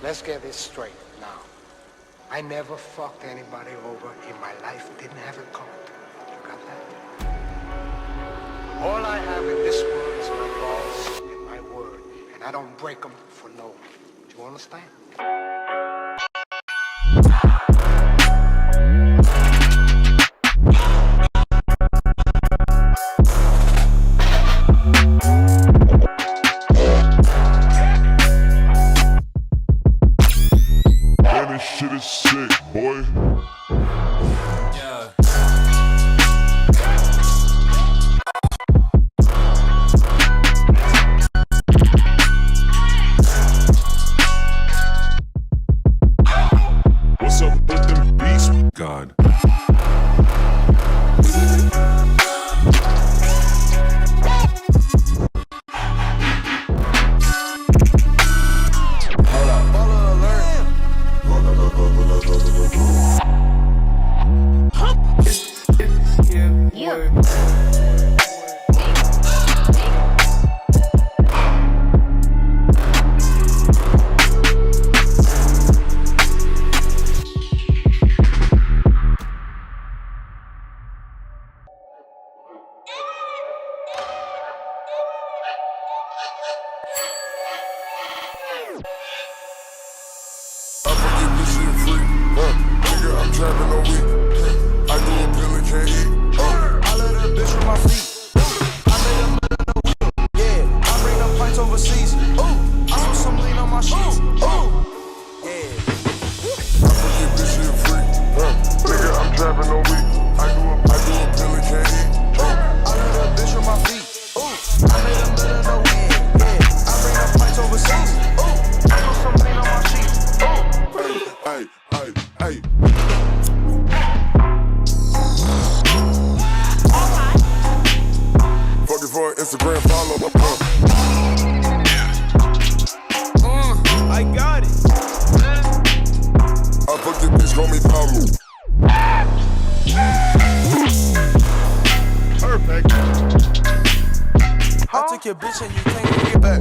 let's get this straight now. I never fucked anybody over in my life. Didn't have it coming. You got that? All I have in this world is my laws and my word, and I don't break them for no one. Do you understand? This shit is sick, boy. Yeah. What's up with them beats? God. I'm trapping all week. I do a pill and can't eat. I let that bitch with my feet. I made a million a week. Yeah, I bring them pints overseas. I put some lean on my sheets. Yeah. I forget this shit free. Nigga, I'm trapping all week. I do a pill and can't eat. I let that bitch with my feet. I made a million a week. Yeah, I bring them pints overseas. I put some lean on my sheets. Hey. Fucking for an Instagram follow. I got it. I fuck this bitch, call me Pablo. Perfect. I took your bitch and you can't get back.